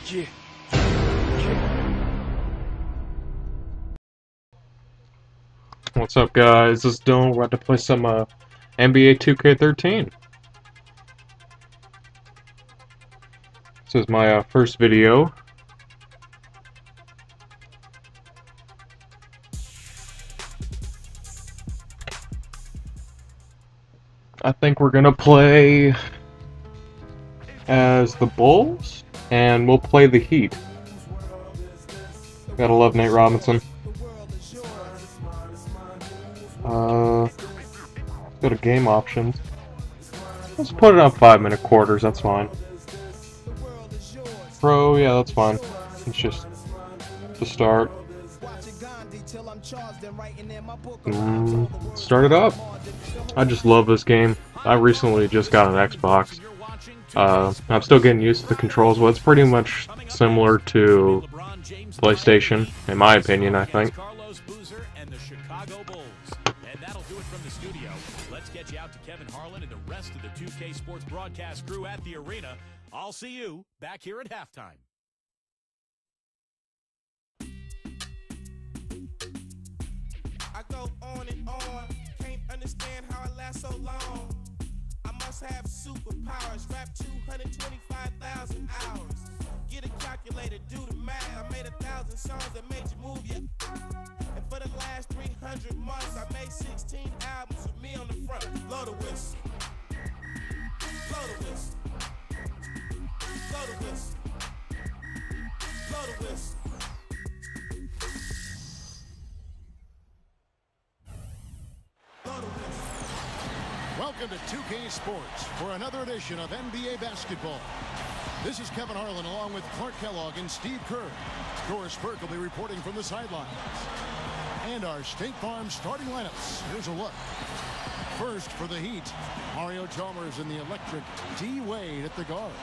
Yeah. What's up, guys? This is Dylan. We're about to play some NBA 2K13. This is my first video. I think we're gonna play as the Bulls, and we'll play the Heat. Gotta love Nate Robinson. Go to game options. Let's put it on 5-minute quarters, that's fine. Pro, yeah, that's fine. It's just to start. Start it up. I just love this game. I recently just got an Xbox. I'm still getting used to the controls, but it's pretty much similar to PlayStation, in my opinion, I think. Let's get you out to Kevin Harlan and the rest of the 2K Sports broadcast crew at the arena. I'll see you back here at halftime. I go on and on, can't understand how I last so long. I must have superpowers, rap 225,000 hours. Get a calculator, do the math. I made 1,000 songs that made you move your. And for the last 300 months, I made 16 albums with me on the front. Blow the whistle. Blow the whistle. Blow the whistle. Blow the whistle. Blow the whistle. Welcome to 2K Sports for another edition of NBA basketball. This is Kevin Harlan along with Clark Kellogg and Steve Kerr. Doris Burke will be reporting from the sidelines. And our State Farm starting lineups. Here's a look. First for the Heat, Mario Chalmers and the electric D. Wade at the guards.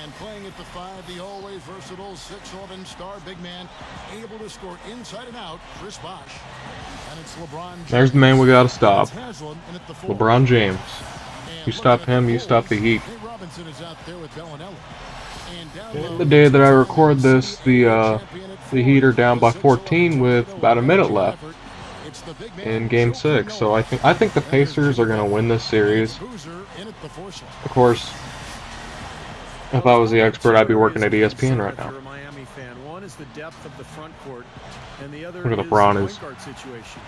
And playing at the 5, the always versatile 6'11" star big man, able to score inside and out, Chris Bosh. And it's LeBron James. There's the man we gotta stop. LeBron James. You stop him, you stop the Heat. The day that I record this, the Heat are down by 14 with about a minute left in Game 6. So I think the Pacers are gonna win this series. Of course, if I was the expert, I'd be working at ESPN right now. Look at LeBron is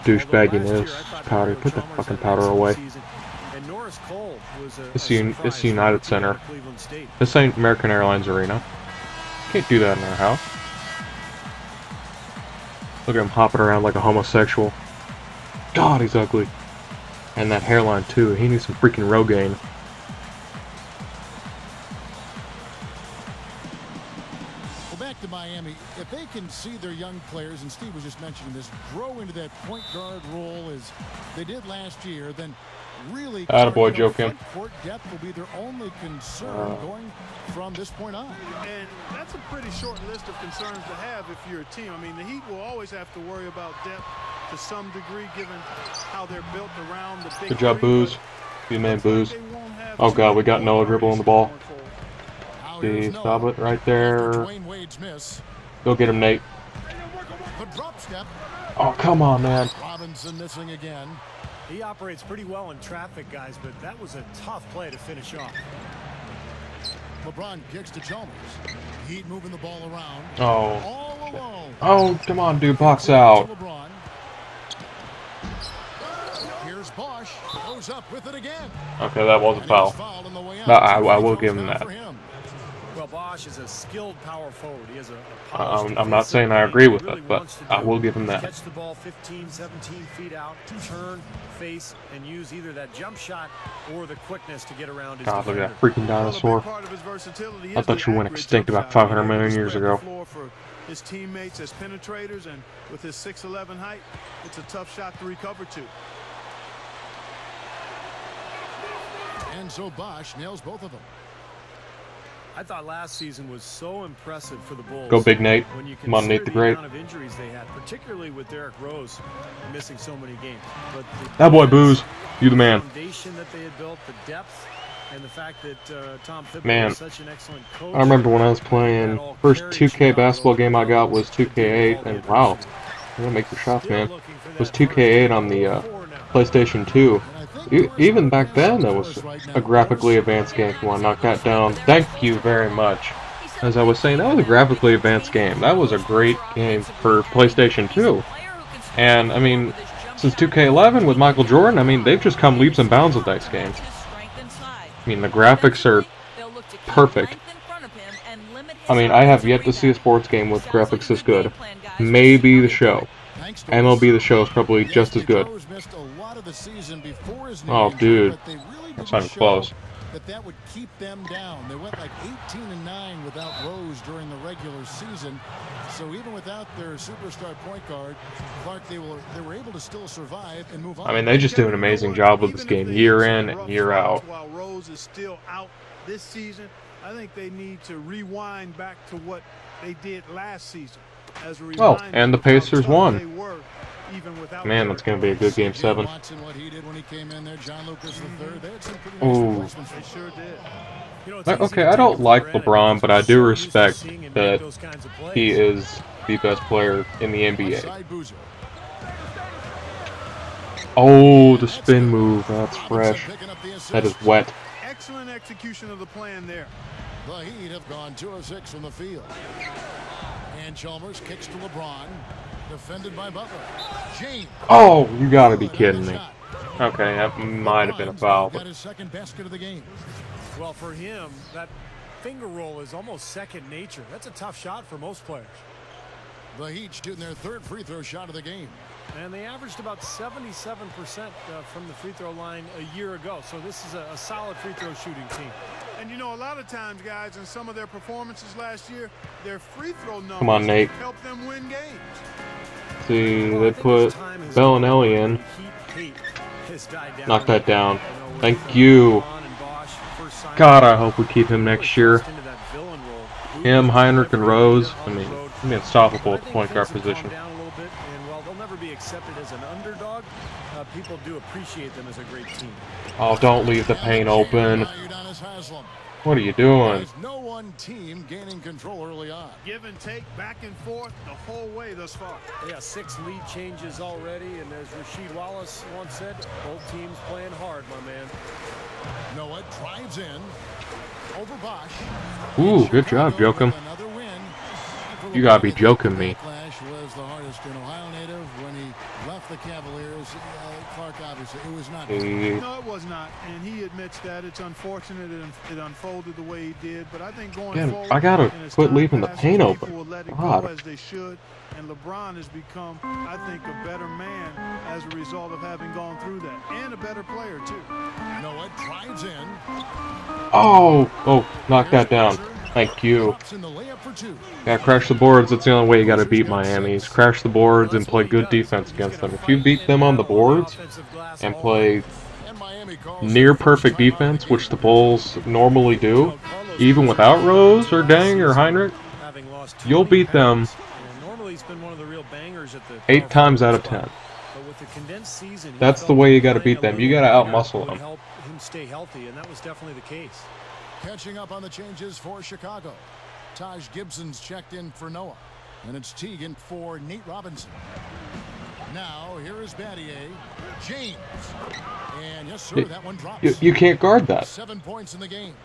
douchebagginess. Powder, put the fucking powder away. It's United Center. This ain't American Airlines Arena. Can't do that in our house. Look at him hopping around like a homosexual. God, he's ugly. And that hairline too. He needs some freaking Rogaine. Well, back to Miami. If they can see their young players, and Steve was just mentioning this, grow into that point guard role as they did last year, then really attaboy, Joakim. Court depth will be their only concern going from this point on. And that's a pretty short list of concerns to have if you're a team. I mean, the Heat will always have to worry about depth to some degree given how they're built around the big. Good job, Booze. Good man, Booze. Oh god, we got Noah dribbling the ball. See, stop it right there. Go get him, Nate. Oh, come on, man. Robinson missing again. He operates pretty well in traffic, guys, but that was a tough play to finish off. LeBron kicks to Chalmers. Heat moving the ball around. Oh. All alone. Oh, come on, dude. Box out. Here's Bosh. Goes up with it again. Okay, that was a foul. I will give him that. Well, Bosh is a skilled power forward. He has a I'm not saying I agree with it, but I will give him that. Catch the ball 15, 17 feet out, turn, face, and use either that jump shot or the quickness to get around his God, look defender. at that freaking dinosaur. I thought you went extinct about 500 million years ago. His teammates as penetrators, and with his 6'11" height, it's a tough shot to recover to. And so Bosh nails both of them. I thought last season was so impressive for the Bulls. Go big Nate. When you Come on, Nate the Great. amount of injuries they had, particularly with Derrick Rose missing so many games. But that boy Booze, you the man. Foundation that they had built, the depth, And the fact that Tom Thibodeau Man, is such an excellent coach. I remember when I was playing, first 2K basketball game I got was 2K8, and wow, you gotta make your shots, man. It was 2K8 on the PlayStation 2. Even back then, that was a graphically advanced game. Come on, knock that down. Thank you very much. As I was saying, that was a graphically advanced game. That was a great game for PlayStation 2. And, I mean, since 2K11 with Michael Jordan, I mean, they've just come leaps and bounds with these games. I mean, the graphics are perfect. I mean, I have yet to see a sports game with graphics this good. Maybe The Show. MLB The Show is probably just as good. Oh, dude. That's not even close. That would keep them down. They went like 18-9 without Rose during the regular season. So even without their superstar point guard, Clark, they were able to still survive and move on. I mean, they just do an amazing job with this game year in and year out. While Rose is still out this season, I think they need to rewind back to what they did last season. Oh, and the Pacers won. Man, that's going to be a good Game 7. Ooh. Okay, I don't like LeBron, but I do respect that he is the best player in the NBA. Oh, the spin move. That's fresh. That is wet. Excellent execution of the plan there. The Heat have gone 2 of 6 from the field. And Chalmers kicks to LeBron. Defended by Butler. James. Oh, you gotta be kidding me. Okay, that might have been a foul. Got his second basket of the game. Well, for him, that finger roll is almost second nature. That's a tough shot for most players. The Heat shooting their third free throw shot of the game. And they averaged about 77% from the free throw line a year ago. So this is a solid free throw shooting team. And you know, a lot of times, guys, in some of their performances last year, their free throw numbers Come on, Nate. help them win games. See, they put Bellinelli in. Knock that down. Thank you. God, I hope we keep him next year. Him, Heinrich, and Rose. I mean, he's unstoppable at the point guard position. Accepted as an underdog, people do appreciate them as a great team. Oh, don't leave the paint open. What are you doing? No one team gaining control early on. Give and take, back and forth, the whole way thus far. Yeah, 6 lead changes already, and as Rasheed Wallace once said, both teams playing hard, my man. Noah drives in. Over Bosch. Ooh, good job, Jokum. You gotta be joking me. Was the hardest in Ohio native when he left the Cavaliers. Clark, obviously, it was not. No, it was not, and he admits that. It's unfortunate it unfolded the way he did, but I think going forward, I gotta quit leaving the paint open. Will let it God. go as they should, and LeBron has become, I think, a better man as a result of having gone through that, and a better player too. Noah drives in. Oh, knock that down. Thank you. Yeah, crash the boards. That's the only way you gotta beat Miami. Is crash the boards and play good defense against them. If you beat them on the boards and play near perfect defense, which the Bulls normally do, even without Rose or Deng or Heinrich, you'll beat them 8 times out of 10. That's the way you gotta beat them. You gotta outmuscle them. Help him stay healthy, and that was definitely the case. Catching up on the changes for Chicago. Taj Gibson's checked in for Noah. And it's Teagan for Nate Robinson. Now, here is Battier. James. And yes, sir, that one drops. You can't guard that. 7 points in the game.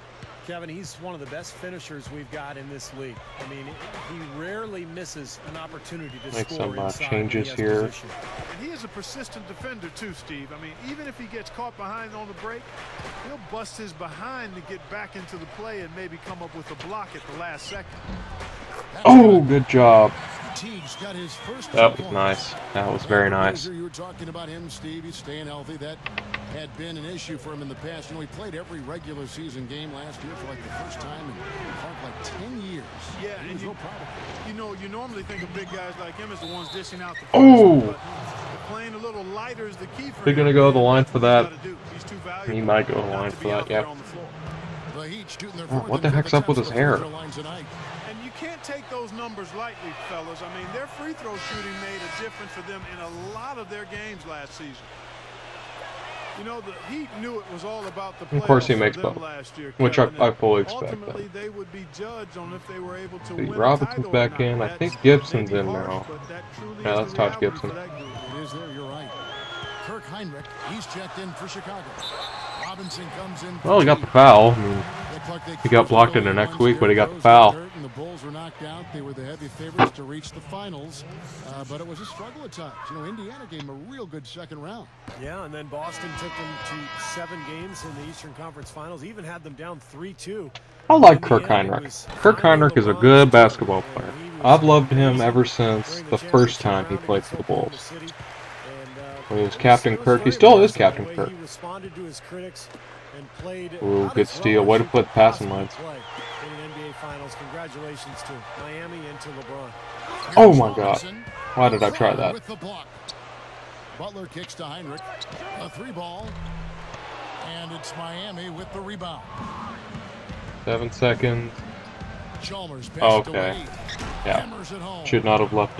Kevin, he's one of the best finishers we've got in this league. I mean, he rarely misses an opportunity to Make score some inside changes here. And he is a persistent defender too, Steve. I mean, even if he gets caught behind on the break, he'll bust his behind to get back into the play and maybe come up with a block at the last second. Oh, good job. Teague's got his first That was nice. That was very nice. You were talking about him, Steve. He's staying healthy. That had been an issue for him in the past. You know, he played every regular season game last year for like the first time in like 10 years. Yeah, and you know, you normally think of big guys like him as the ones dishing out the Oh! but playing a little lighter is the key for They're him. gonna go to the line for that. He's too valuable. He might go to the line for that, yeah. What the heck's up with his hair? And you can't take those numbers lightly, fellas. I mean, their free throw shooting made a difference for them in a lot of their games last season. You know, the Heat knew it was all about the Of course he playoffs makes for them both, last year, which Kevin, I and fully expect ultimately that. they would be judged on if they were able to See, win a Robinson's title or back not. in. I That's think Gibson's maybe in harsh, now. but that truly Yeah, is let's the touch reality Gibson. for that group. It is there, you're right. Kirk Heinrich, he's checked in for Chicago. Robinson comes in. Well, he got the foul. I mean, he got blocked in the once next week, but he got the Derrick foul. Rose got hurt and the Bulls were knocked out. They were the heavy favorites to reach the finals, but it was a struggle at times. You know, Indiana gave them a real good second round. Yeah, and then Boston took them to 7 games in the Eastern Conference Finals, even had them down 3-2. I like Kirk Heinrich. Kirk Heinrich is a good basketball player. I've loved him ever since the first time he played for the Bulls. When he was Captain Kirk, he still is Captain Kirk. Ooh, good steal. Way to put passing lines. Congratulations to Miami and to LeBron. Oh my God. Why did I try that? With the block. Butler kicks to Heinrich. A 3-ball. And it's Miami with the rebound. 7 seconds. Chalmers Okay. Yeah. Should not have left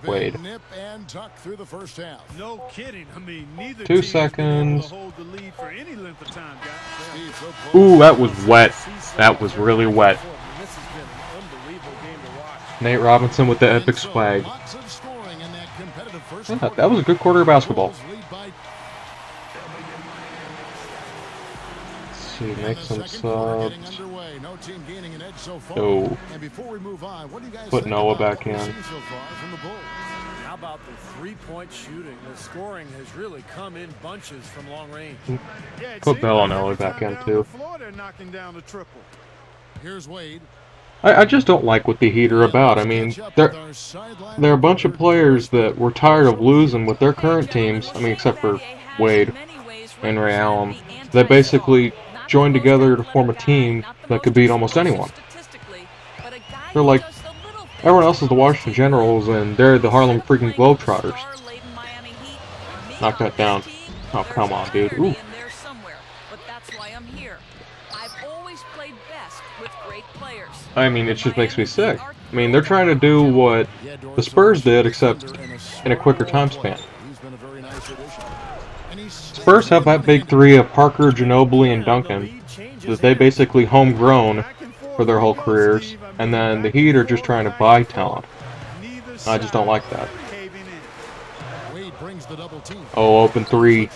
Wade. Nip and tuck through the first half. No kidding. I mean, neither 2 team has been able seconds. to hold the lead for any length of time, guys. Ooh, that was wet. That was really wet. This has been an unbelievable game to watch. Nate Robinson with the epic swag. Lots of scoring in that competitive first Yeah, quarter. that was a good quarter of basketball. Bulls lead by See, make some second quarter getting subs. underway. No team gaining an edge so far. Oh. And before we move on, what do you guys Put think Noah about back what we've in. seen so far from the Bulls? How about the three-point shooting? The scoring has really come in bunches from long range. Yeah, it Put seems Bell like and Ellie every back time in, down too. the floor, they're knocking down the triple. Here's Wade. I just don't like what the Heat are about. I mean, they're a bunch of players that were tired of losing with their current teams. I mean, except for Wade and Ray Allen. They basically joined together to form a team that could beat almost anyone. They're like, everyone else is the Washington Generals, and they're the Harlem freaking Globetrotters. Knock that down. Oh, come on, dude. Ooh. I mean, it just makes me sick. I mean, they're trying to do what the Spurs did, except in a quicker time span. Spurs have that big three of Parker, Ginobili, and Duncan that they basically homegrown for their whole careers, and then the Heat are just trying to buy talent. I just don't like that. Oh, open three.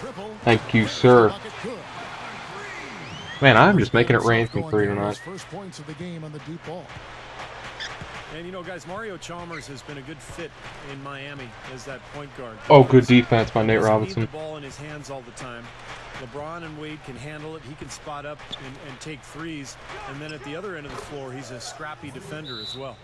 Thank you, sir. Man, I'm just making it rain from 3 tonight. And you know, guys, Mario Chalmers has been a good fit in Miami as that point guard. Oh, good defense by Nate Robinson. He needs the ball in his hands all the time. LeBron and Wade can handle it. He can spot up and take threes. And then at the other end of the floor, he's a scrappy defender as well.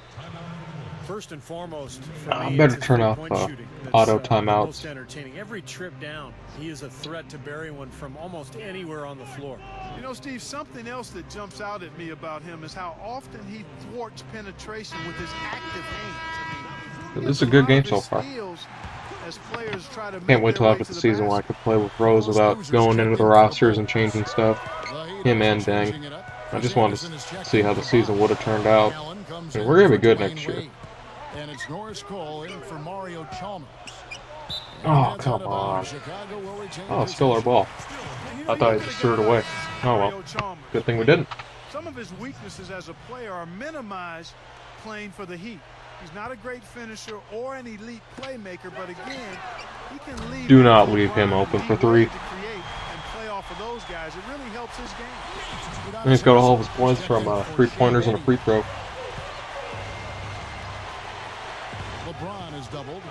First and foremost, for me, I better it's his turn off three-point shooting that's, auto the timeouts. most entertaining. Every trip down, he is a threat to bury one from almost anywhere on the floor. You know, Steve, something else that jumps out at me about him is how often he thwarts penetration with his active hands. I mean, This is a good game so far. Can't wait till after the season when I can play with Rose without going into the rosters and changing stuff. Him and Dang. I just wanted to see how the season would have turned out. I mean, we're going to be good next year. And it's Norris Cole in for Mario Chalmers. Oh, come on. Oh, it's still our ball. I thought I just threw it away. Oh, well. Good thing we didn't. Some of his weaknesses as a player are minimized playing for the Heat. He's not a great finisher or an elite playmaker, but again, he can leave. Do not leave him open for 3. And play off of those guys. It really helps his game. And he's got all of his points from 3-pointers and a free throw. LeBron is doubled.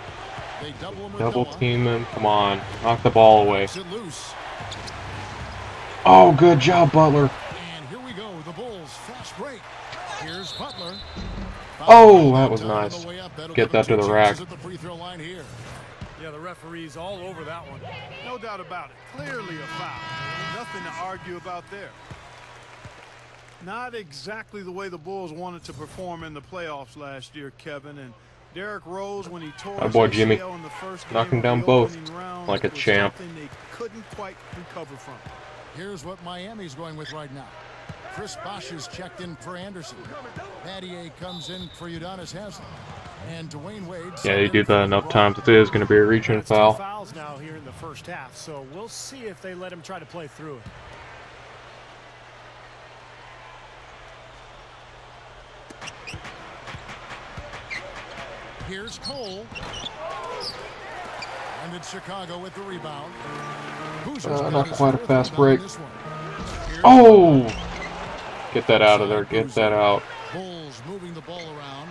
They double him. Double team him. Come on. Knock the ball away. Oh, good job, Butler. And here we go. The Bulls fast break. Here's Butler. Oh, that was nice. Get that to the rack. Yeah, the referee's all over that one. No doubt about it. Clearly a foul. Nothing to argue about there. Not exactly the way the Bulls wanted to perform in the playoffs last year, Kevin. And Derrick Rose, when he tore My boy his Jimmy, ACL in the first knocking game down of the both opening round, like a was champ. something they couldn't quite recover from. Here's what Miami's going with right now. Chris Bosh is checked in for Anderson. Pattier comes in for Udonis Haslem. And Dwayne Wade. Yeah, you do that enough times, it is going to be a reach-in That's 2 foul. fouls now here in the first half, so we'll see if they let him try to play through it. Here's Cole. And it's Chicago with the rebound. Not quite a fast break. Oh! Get that out of there. Get that out. Bulls moving the ball around.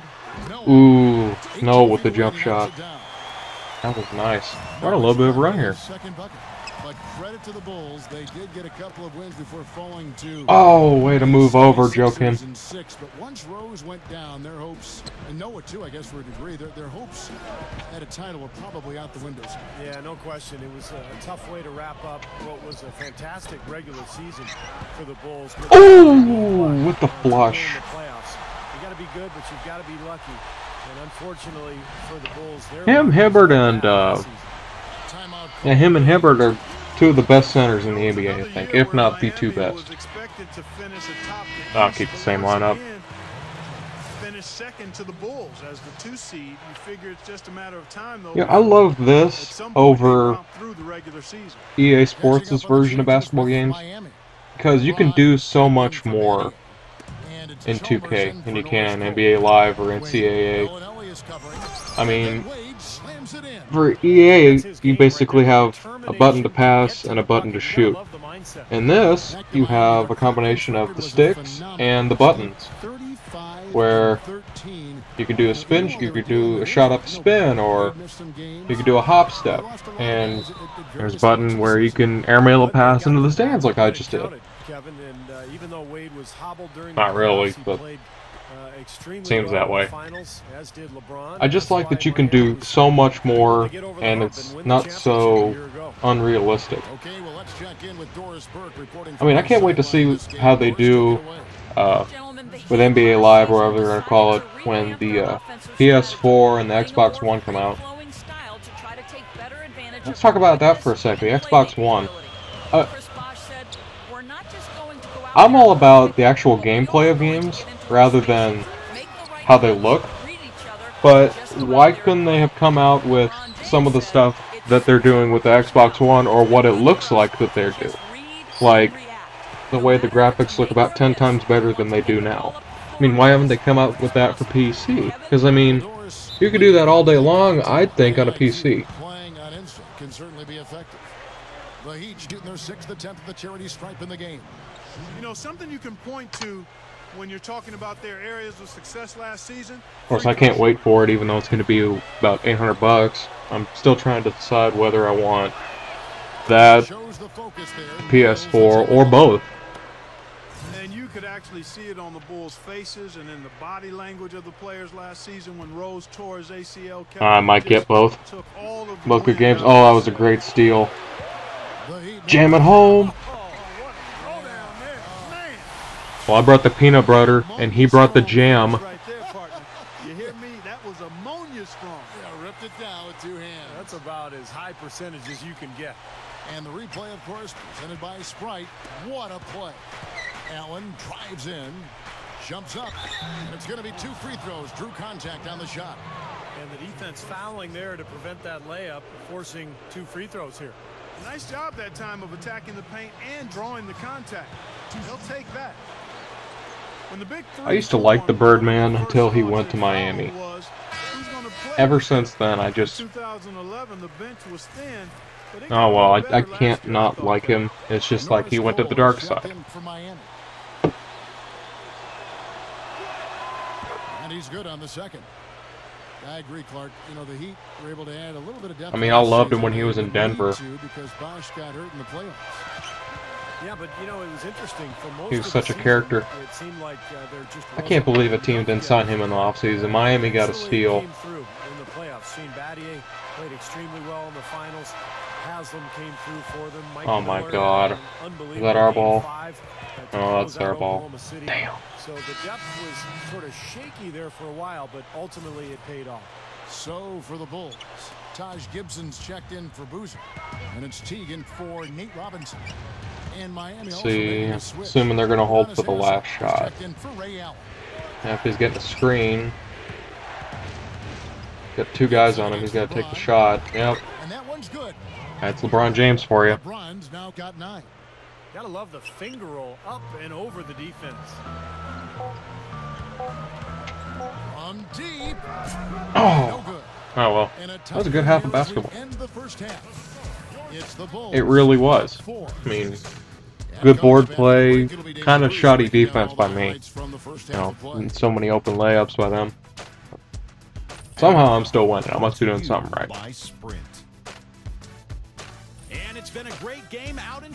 Ooh, no with the jump shot. That was nice. Got a little bit of a run here. Second bucket. But credit to the Bulls, they did get a couple of wins before falling to. Oh, way to move over, Joking. But once Rose went down, their hopes, and Noah too, I guess, for a degree, their hopes at a title were probably out the windows. Yeah, no question. It was a tough way to wrap up what was a fantastic regular season for the Bulls. Ooh, with the flush. You got to be good, but you've got to be lucky. And unfortunately for the Bulls, Hibbert, and him and Hibbert are two of the best centers in the NBA, I think, if not the two best. I'll keep the same lineup. Finish second to the Bulls as the 2 seed. You figure it's just a matter of time, though. Yeah, I love this over through the regular season. EA Sports' version of basketball games because you can do so much more in 2K than you can in NBA Live or NCAA. I mean, for EA, you basically have a button to pass and a button to shoot. In this, you have a combination of the sticks and the buttons, where you can do a spin, you could do a shot up spin, or you could do a hop step. And there's a button where you can airmail a pass into the stands like I just did. Not really, but seems that way. I just like that you can do so much more, and it's not so unrealistic. I mean, I can't wait to see how they do with NBA Live, or whatever they're going to call it, when the PS4 and the Xbox One come out. Let's talk about that for a second. The Xbox One. I'm all about the actual gameplay of games rather than how they look, but why couldn't they have come out with some of the stuff that they're doing with the Xbox One, or what it looks like that they're doing? Like, the way the graphics look about 10 times better than they do now. I mean, why haven't they come out with that for PC? Because, I mean, you could do that all day long, I'd think, on a PC. Playing on instant can certainly be effective. The Heat shooting their 6th attempt at the charity stripe in the game. You know, something you can point to when you're talking about their areas of success last season. Of course, I can't wait for it, even though it's going to be about $800. I'm still trying to decide whether I want that, PS4, or both. And you could actually see it on the Bulls' faces and in the body language of the players last season when Rose tore his ACL. I might get both. Both good games. Oh, that was a great steal. Jam it home. Well, I brought the peanut butter, and he brought the jam. You hear me? That was ammonia strong. Yeah, ripped it down with 2 hands. That's about as high percentage as you can get. And the replay, of course, presented by Sprite. What a play. Allen drives in, jumps up, and it's going to be 2 free throws. Drew contact on the shot. And the defense fouling there to prevent that layup, forcing 2 free throws here. Nice job that time of attacking the paint and drawing the contact. He'll take that. I used to like the Birdman until he went to Miami. Ever since then, I just... Oh, well, I can't not like him. It's just like he went to the dark side. And he's good on the second. I agree, Clark. You know, the Heat were able to add a little bit of depth. I mean, I loved him when he was in Denver. Because Bosch got hurt in the playoffs. Yeah, but you know, it was interesting for most He was such a character. It seemed like I can't believe a team didn't sign him in the offseason. Miami got a steal. Came through in the playoffs. Shane Battier played extremely well in the finals. Haslam came through for them. Mike Oh my Miller, God. Is that our ball? Oh, that's our ball. City. Damn. So the depth was sort of shaky there for a while, but ultimately it paid off. So for the Bulls, Taj Gibson's checked in for Boozer, and it's Teagan for Nate Robinson. And Miami See, assuming they're going to hold for the last shot. Now if he's getting a screen. Got two guys on him. He's got to take the shot. Yep. And that one's good. That's LeBron James for you. LeBron's now got 9. Gotta love the finger roll up and over the defense. From deep. Oh. No good. Oh well. And That was a good half of basketball. Ends the first half. It's the Bulls. It really was. I mean, good board play, kind of shoddy defense by me. You know, and so many open layups by them. Somehow I'm still winning. I must be doing something right. By sprint. And it's been a great game out in.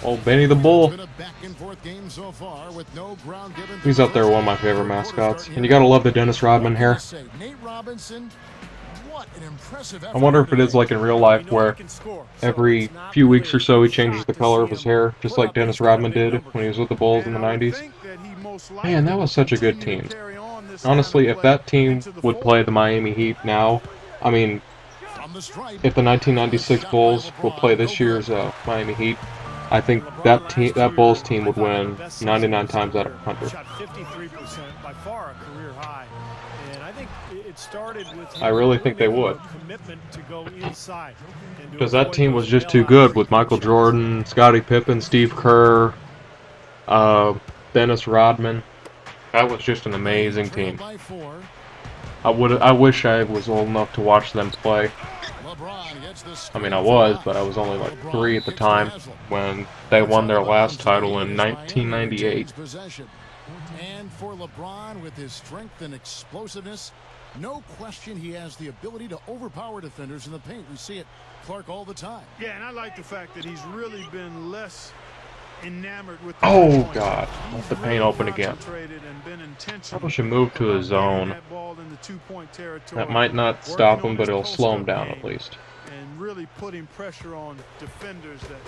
Old Benny the Bull. Been a back-and-forth game so far with no ground given. He's up there one of my favorite mascots. And you gotta love the Dennis Rodman hair. Nate Robinson, what an impressive I wonder if it is like in real life where every few weeks or so he changes the color of his hair, just like Dennis Rodman did when he was with the Bulls in the 90s. Man, that was such a good team. Honestly, if that team would play the Miami Heat now, I mean, if the 1996 Bulls will play this year's Miami Heat, I think that Bulls team would win 99 times out of 100. Shot 53%, by far a career high. And I think it started with I really think they would. Commitment to go inside. Because that team was just too good with Michael Jordan, Scottie Pippen, Steve Kerr, Dennis Rodman. That was just an amazing team. I wish I was old enough to watch them play. I mean, I was, but I was only like 3 at the time when they won their last title in 1998. And for LeBron, with his strength and explosiveness, no question he has the ability to overpower defenders in the paint. We see it, Clark, all the time. Yeah, and I like the fact that he's really been less enamored with. Oh God! Left the paint open again. Probably should move to a zone. That might not stop him, but it'll slow him down at least. And really putting pressure on defenders that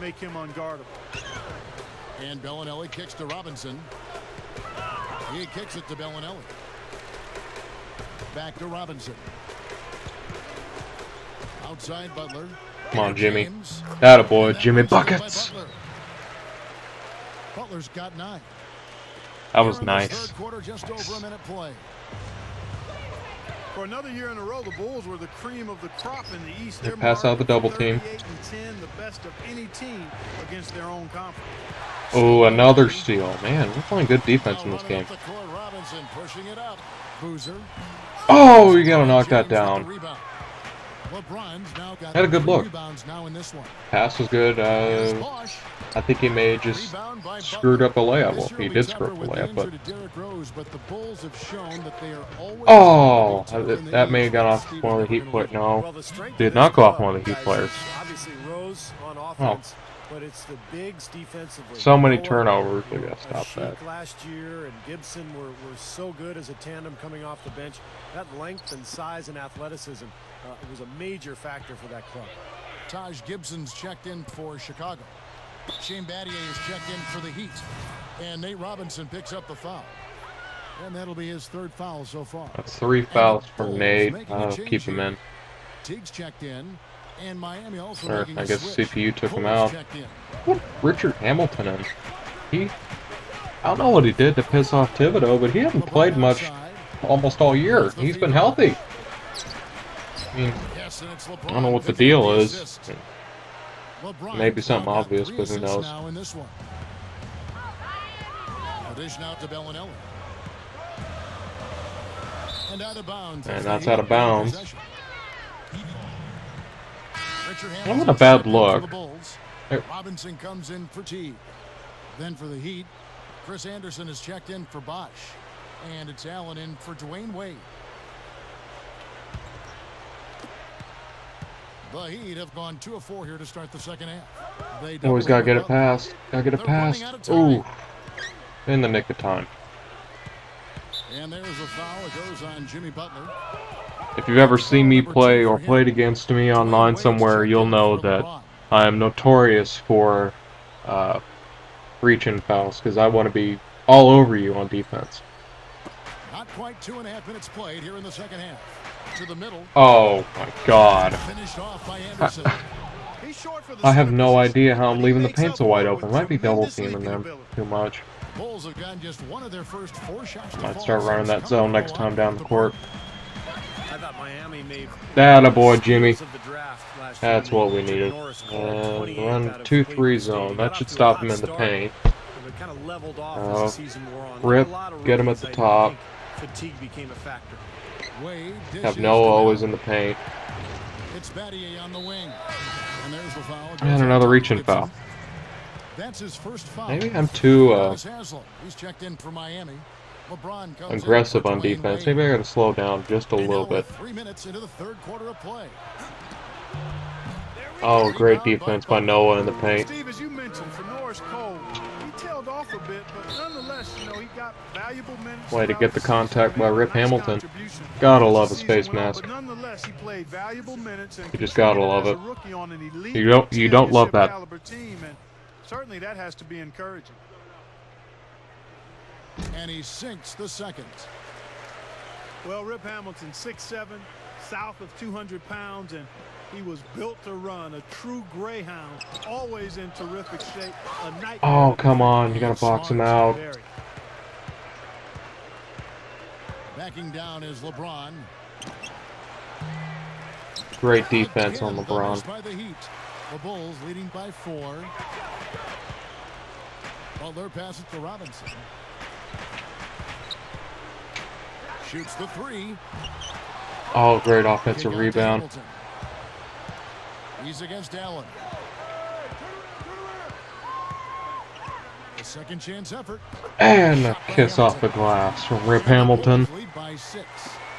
make him unguardable. And Bellinelli kicks to Robinson. He kicks it to Bellinelli. Back to Robinson. Outside Butler. Come on, Jimmy. Attaboy, Jimmy Buckets. Butler's got 9. That was nice. Third quarter, just over a minute play. For another year in a row, the Bulls were the cream of the crop in the East. They pass out the double team. 38-10, the best of any team against their own conference. Oh, another steal. Man, we're playing good defense in this game. Robinson pushing it up. Boozer. Oh, you gotta knock that down. LeBron's now got Had a good look. rebounds now in this one. Pass was good. I think he may have just screwed up a layup. Well, he did screw up a layup, but... Oh! That may have gone off one of the Heat players. No. Did not go off one of the Heat players. Obviously Rose on offense, but it's the bigs defensively. So many turnovers. We gotta stop that. Last year and Gibson were so good as a tandem coming off the bench. That length and size and athleticism was a major factor for that club. Taj Gibson's checked in for Chicago. Shane Battier is checked in for the Heat. And Nate Robinson picks up the foul. And that'll be his 3rd foul so far. That's 3 fouls from Nate. Keep him in. Teague's checked in. And Miami also Or, making I a guess switch. CPU took him Fuller's out. checked in. Put Richard Hamilton in. I don't know what he did to piss off Thibodeau, but he hasn't played much almost all year. He's been healthy. I mean, I don't know what the deal is. Maybe something obvious, but who knows. Dish out to Bellinelli. And out of bounds. And that's out of bounds. That was a bad look. Robinson comes in for Teague. Then for the Heat, Chris Anderson is checked in for Bosch. And it's Allen in for Dwayne Wade. The Heat have gone 2 of 4 here to start the second half. Always gotta get it past. Gotta get it past. Ooh. In the nick of time. And there's a foul. It goes on Jimmy Butler. If you've ever seen me play or played against me online somewhere, you'll know that I am notorious for reaching fouls because I want to be all over you on defense. Not quite 2.5 minutes played here in the second half. To the middle. Oh my God. Finished off by Anderson. I have no idea how I'm leaving the paint so wide open. Might be double teaming them too much. Bulls have gotten just one of their first 4 shots. Might start running that zone next time down the court. I thought Miami made Attaboy, Jimmy. of the draft last year. That's what we needed. And run 2-3 zone. That should stop him in the paint. It kind of leveled off as the season wore on. Rip, A lot of get him at rookies, the I top. think Fatigue became a factor. Have Noah always in the paint. It's Battier on the wing. And there's the foul. And another reaching foul. That's his first foul. Maybe I'm too He's checked in for Miami. LeBron comes aggressive in on for Dwayne defense. Wade. Maybe I gotta slow down just a And little now we're bit. 3 minutes into the third quarter of play. Oh, great defense by Noah in the paint. Steve, as you mentioned, for Norris Cole, he tailed off a bit, but nonetheless, you know, he got valuable minutes. Way to get the contact by Rip Nice Hamilton. contribution. Gotta love his Season face went on, mask. but nonetheless, he played valuable minutes and You just gotta love as it. a rookie on an elite You don't love that. caliber team, and certainly that has to be encouraging. And he sinks the second. Well, Rip Hamilton, 6'7", south of 200 pounds, and he was built to run. A true greyhound, always in terrific shape. Oh, come on. You gotta box him out. Backing down is LeBron. Great defense on LeBron. By the Heat. The Bulls leading by 4. Butler passes to Robinson. Shoots the 3. Oh, great offensive rebound. Hamilton. He's against Allen. A second chance effort. And a kiss off the glass from Rip Hamilton. Lead by 6.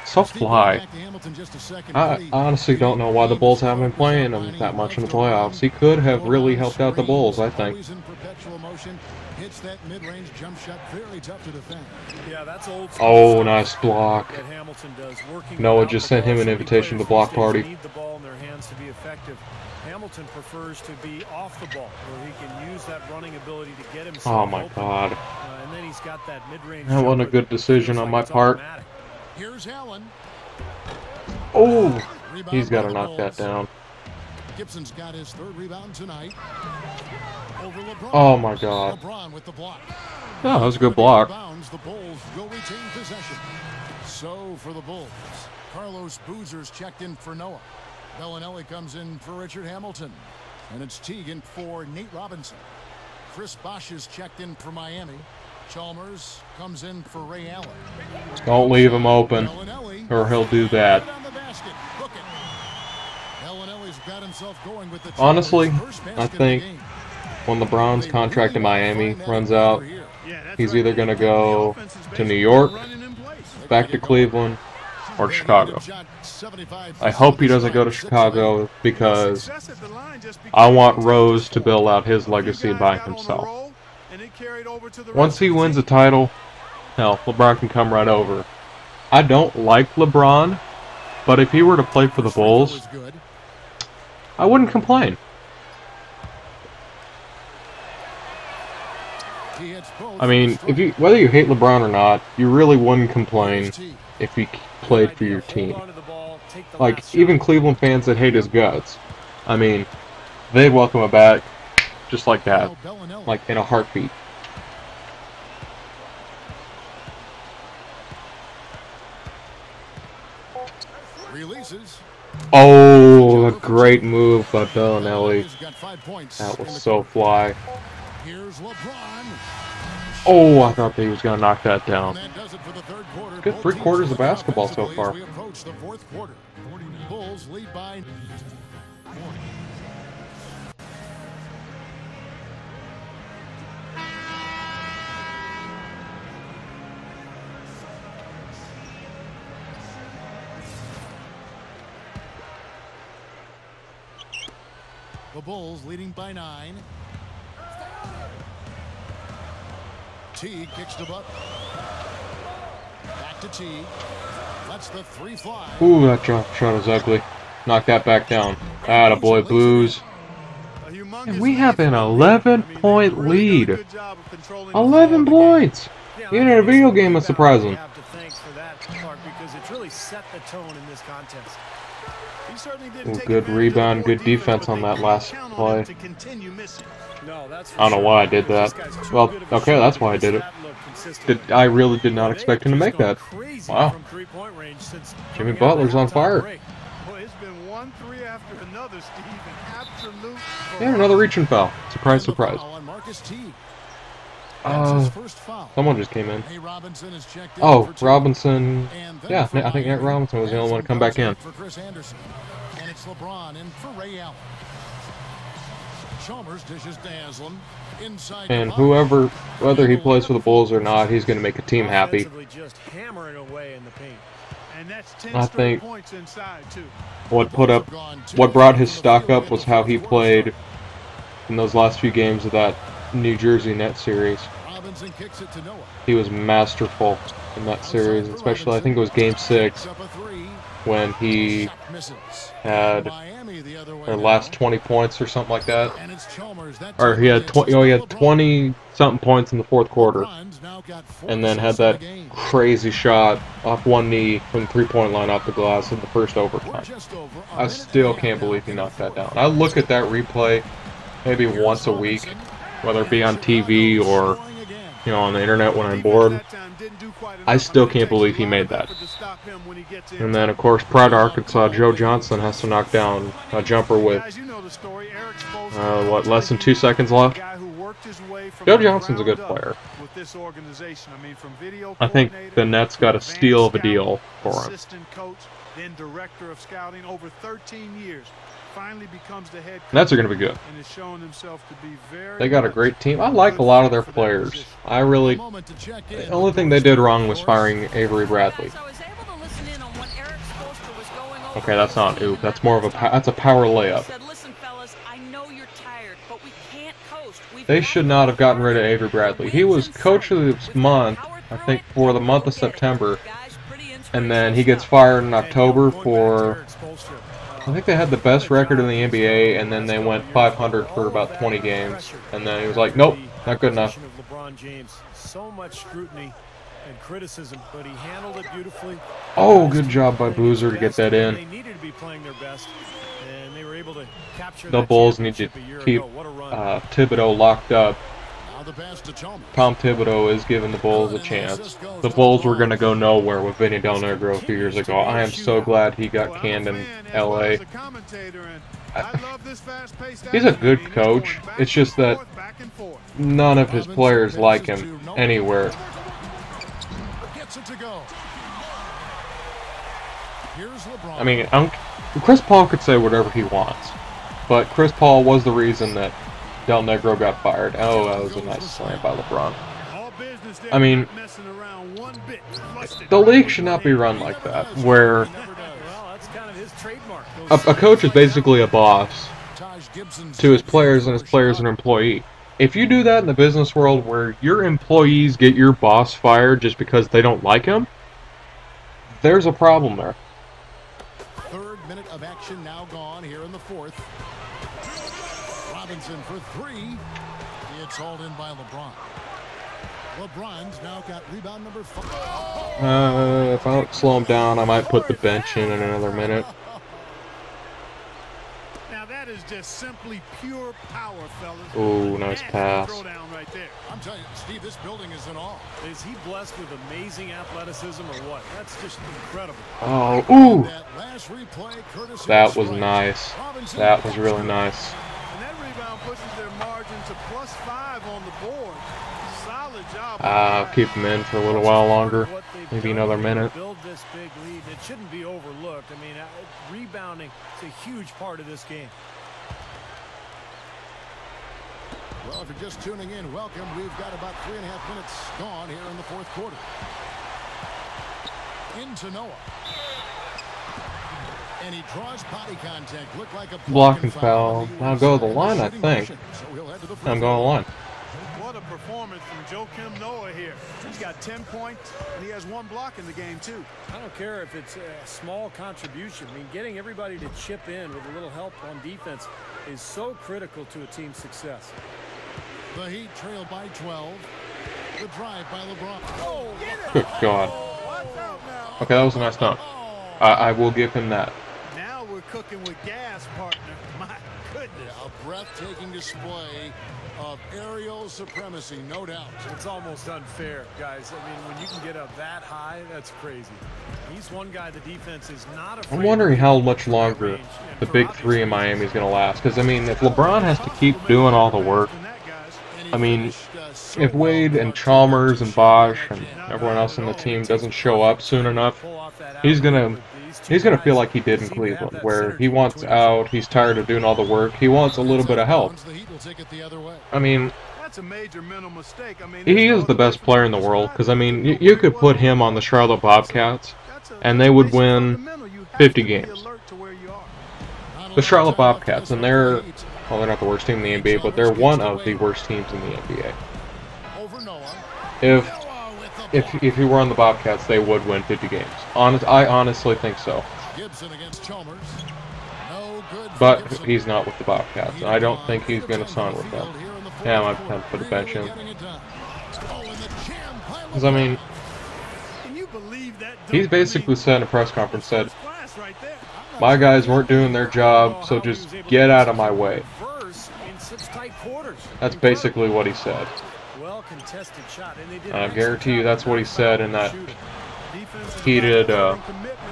So fly. Back to Hamilton just a second I lead. honestly don't know why the Bulls haven't been playing him that much in the playoffs. He could have really helped out the Bulls, I think. Always in perpetual motion. Hits that mid-range jump shot, very tough to defend. Yeah, that's old. Oh, nice block. That Hamilton does, working Noah without just the sent him ball. an So invitation to players block these days party. Need the ball in their hands to be effective. Hamilton prefers to be off the ball, where he can use that running ability to get himself Oh my open. God. And then he's got that mid-range. That wasn't a jumper good decision that on feels my like it's part. automatic. Here's Allen. Oh, Rebound he's got by to the knock that Bulls. down. Gibson's got his 3rd rebound tonight. Over LeBron. Oh my God. LeBron with the block. Oh, that was a good block. Rebounds, the Bulls will retain possession. So for the Bulls, Carlos Boozer's checked in for Noah. Bellinelli comes in for Richard Hamilton. And it's Teagan for Nate Robinson. Chris Bosh is checked in for Miami. Chalmers comes in for Ray Allen. Don't leave him open, Bellinelli or he'll do that. on the basket. Look it. Bellinelli's got himself going with the Honestly, Chalmers' first I basket of the think game. when LeBron's contract in Miami runs out, Yeah, that's he's right. either going to The go offense is to basically New York, running in place. back to Cleveland, or Chicago. I hope he doesn't go to Chicago because Success at the line just I became want a Rose to touchstone. build out his A few legacy guys by got on a himself. roll, and it carried over to the Once rest he of the wins a team. title, hell, LeBron can come right over. I don't like LeBron, but if he were to play for the Bulls, I wouldn't complain. I mean, whether you hate LeBron or not, you really wouldn't complain if he played for your team. Hold on to the ball, take the Like, last even shot. Cleveland fans that hate his guts, I mean, they'd welcome him back just like that, like in a heartbeat. Releases. Oh, a great move by Bellinelli. That was so fly. Here's LeBron. Oh, I thought that he was going to knock that down. And that does it for the third quarter. Good Both 3 teams quarters of looking basketball so offensively as far. we approach the fourth quarter. Bulls lead by. The Bulls leading by 9. Teague kicks to Butler. Back to Teague. Lets the 3 fly. Ooh, that drop shot is ugly. Knock that back down. Attaboy, Booze. A humongous And we lead have for an the Heat. 11-point I mean, they've really lead. done a good job of controlling the 11 flow of the game. points! Even in a video game, that's surprising. You have to thank for that, Clark, because it's really set the tone in this contest. He certainly didn't Ooh, take good advantage of the rebound, poor good defense but on they that can't last count on play. him to continue missing. No, that's for I don't know sure, why I did because that. this guy's too Well, good of a okay, shooter that's to why I miss did it. that look consistently. I really did not Boy, expect they him to have make just that. gone crazy Wow. from three-point range since Jimmy coming out of Butler's the on halftime fire. break. Boy, it's been one three after another, Steve. An absolute. And another reaching foul. Surprise, And the surprise. foul on Marcus T. That's his first foul. Someone just came in. Nate Robinson is checked in Oh, for two. Robinson. And then Yeah, for I think Nate Miami, Robinson was the only one to come Anderson back in. comes for Chris Anderson. And it's LeBron in for Ray Allen. Chalmers dishes to Haslam. Inside And to whoever, whether he plays for the Bulls or not, he's going to make a team happy. Offensively just hammering away in the paint. And that's 10 I straight think points inside, too. what brought his stock up was how he played in those last few games of that New Jersey Nets series. Robinson kicks it to Noah. He was masterful in that series, especially I think it was Game 6 Up a three. when he Shot misses. had Miami the other way the now. last 20 points or something like that. And it's Chalmers. That Or he had time 20 something points in the fourth quarter, LeBron's now got 4 and then had assists in that the game. crazy shot off one knee from the three-point line off the glass in the first We're overtime. just over a I minute still and a can't half believe he now. knocked that down. I look at that replay maybe once a week, whether it be on TV or on the internet when I'm bored. I still can't believe he made that. And then, of course, Pride Arkansas, Joe Johnson has to knock down a jumper with, less than 2 seconds left? Joe Johnson's a good player. I think the Nets got a steal of a deal for him. Then director of scouting over 13 years. Finally becomes the head coach. Nets are going to be good. And has shown himself to be very They got a great team. I like a lot of their players. I really... The only thing they did wrong was firing Avery Bradley. Okay, that's not oop. That's more of a that's a power layup. They should not have gotten rid of Avery Bradley. He was coach of the month, I think, for the month of September. And then he gets fired in October for... I think they had the best record in the NBA, and then they went 500 for about 20 games. And then he was like, nope, not good enough. LeBron James, so much scrutiny and criticism, but he handled it beautifully. Oh, good job by Boozer to get that in. They needed to be playing their best, and they were able to capture The that Bulls need to championship a year keep ago. What a run. Thibodeau locked up. Now the pass to Chalmers. Tom Thibodeau is giving the Bulls a chance. The Bulls were going to go nowhere with Vinny Del Negro a few years ago. I am so glad he got canned in L.A. He's a good coach. It's just that none of his players like him anywhere. Gets it to go. Here's LeBron. I mean, Chris Paul could say whatever he wants, but Chris Paul was the reason that Del Negro got fired. Oh, that was a nice slam by LeBron. I mean, the league should not be run like that, where a coach is basically a boss to his players and his players an employee. If you do that in the business world where your employees get your boss fired just because they don't like him, there's a problem there. Third minute of action now gone here in the fourth. Robinson for three. It's hauled in by LeBron. LeBron's now got rebound number 5. If I don't slow him down, I might put the bench in another minute. Now that is just simply pure power, fellas. Ooh, nice pass. Right there. I'm telling you, Steve, this building is in awe. Is he blessed with amazing athleticism or what? That's just incredible. Oh, ooh! That last replay, courtesy That of was Sprite. nice. Robinson That was really nice. And that rebound pushes their margin to +5 on the board. Solid job. Keep him in for a little while longer. Maybe another minute. Build this big lead. It shouldn't be overlooked. I mean, rebounding is a huge part of this game. Well, if you're just tuning in, welcome. We've got about 3.5 minutes gone here in the fourth quarter. Into Noah. And he draws body contact. Looked like a Blocking foul. Now go to the line, I think. So he'll head to the free I'm going to the line. What a performance from Joakim Noah here. He's got 10 points, and he has 1 block in the game, too. I don't care if it's a small contribution. I mean, getting everybody to chip in with a little help on defense is so critical to a team's success. The Heat trail by 12. The drive by LeBron. Good God. Okay, that was a nice dunk. I will give him that. Now we're cooking with gas, partner. My goodness. A breathtaking display of aerial supremacy, no doubt. It's almost unfair, guys. I mean, when you can get up that high, that's crazy. He's one guy the defense is not afraid. I'm wondering how much longer the big three in Miami is going to last. Because, I mean, if LeBron has to keep doing all the work, I mean, if Wade and Chalmers and Bosch and everyone else on the team doesn't show up soon enough, he's gonna feel like he did in Cleveland, where he wants out, he's tired of doing all the work, he wants a little bit of help. I mean, That's a major mental mistake. I mean, he is the best player in the world, because, I mean, you could put him on the Charlotte Bobcats, and they would win 50 games. The Charlotte Bobcats, and they're not the worst team in the NBA, but they're one of the worst teams in the NBA. If he were on the Bobcats, they would win 50 games. I honestly think so. But he's not with the Bobcats, and I don't think he's going to sign with them. Yeah, I might have to put the bench in. Because, I mean, he's basically said in a press conference, said, my guys weren't doing their job, so just get out of my way. That's basically what he said. I guarantee you that's what he said in that heated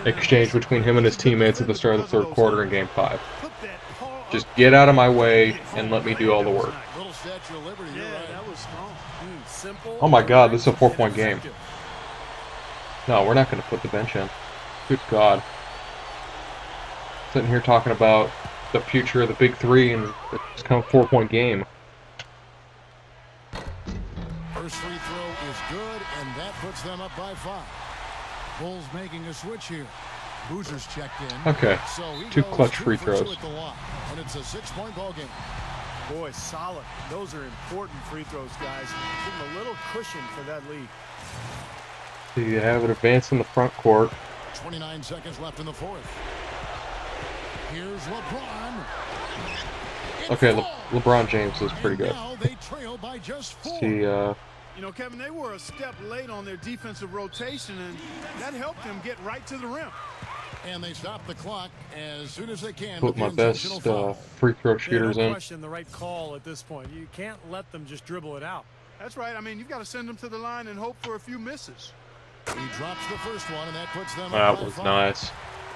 exchange between him and his teammates at the start of the third quarter in Game 5. Just get out of my way and let me do all the work. Oh my god, this is a 4-point game. No, we're not going to put the bench in. Good god. Sitting here talking about the future of the big three, and it's come a 4-point game. First free throw is good, and that puts them up by 5. Bulls making a switch here. Boozer's checked in. Okay, so 2 clutch free throws. And it's a 6-point ball game. Boy, solid. Those are important free throws, guys. Give them a little cushion for that lead. So you have it advance in the front court. 29 seconds left in the fourth. Here's LeBron. Okay, LeBron James is pretty good. They trail by just 4. See, you know, Kevin, they were a step late on their defensive rotation, and that helped them get right to the rim. And they stop the clock as soon as they can. Put my best free throw shooters in. Question the right call at this point. You can't let them just dribble it out. That's right. I mean, you've got to send them to the line and hope for a few misses. He drops the first one, and that puts them. That was nice.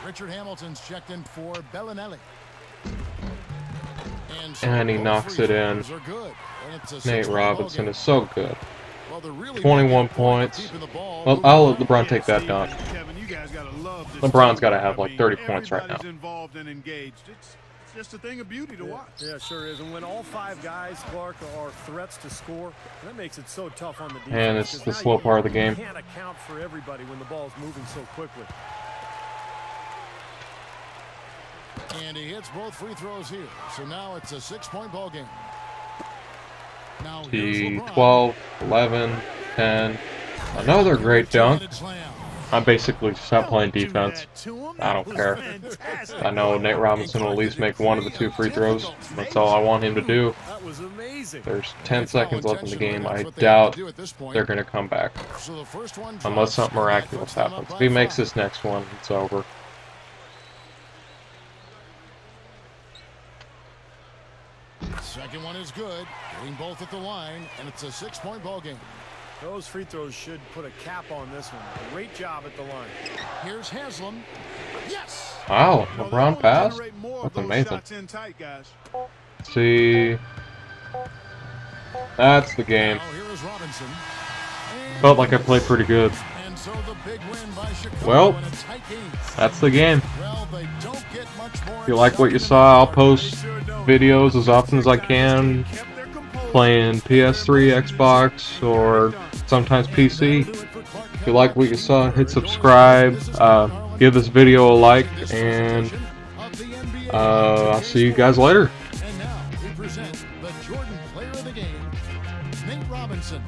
Richard Hamilton's checked in for Bellinelli. And he knocks it in. Nate Robinson is so good. 21 points. Well, I'll let LeBron take that dunk. LeBron's got to have like 30 points right now. It's just a thing of beauty to watch. Yeah, sure is. And when all 5 guys, Clark, are threats to score, that makes it so tough on the defense. And it's the slow part of the game. You can't account for everybody when the ball's moving so quickly. And he hits both free throws here. So now it's a 6-point ball game. Now the 12, 11, 10. Another great dunk. I'm basically stopped playing defense. I don't care. I know Nate Robinson will at least make 1 of the 2 free throws. That's all I want him to do. There's 10 seconds left in the game. I doubt they're going to come back. Unless something miraculous happens. If he makes this next one, it's over. Second one is good. Getting both at the line, and it's a 6-point ball game. Those free throws should put a cap on this one. Great job at the line. Here's Haslam. Yes! Wow, LeBron passed? That's amazing. See, that's the game. Felt like I played pretty good. Well, that's the game. If you like what you saw, I'll post videos as often as I can, playing PS3, Xbox, or sometimes PC. If you like what you saw, hit subscribe, give this video a like, and I'll see you guys later. And now we present the Jordan Player of the Game, Nate Robinson.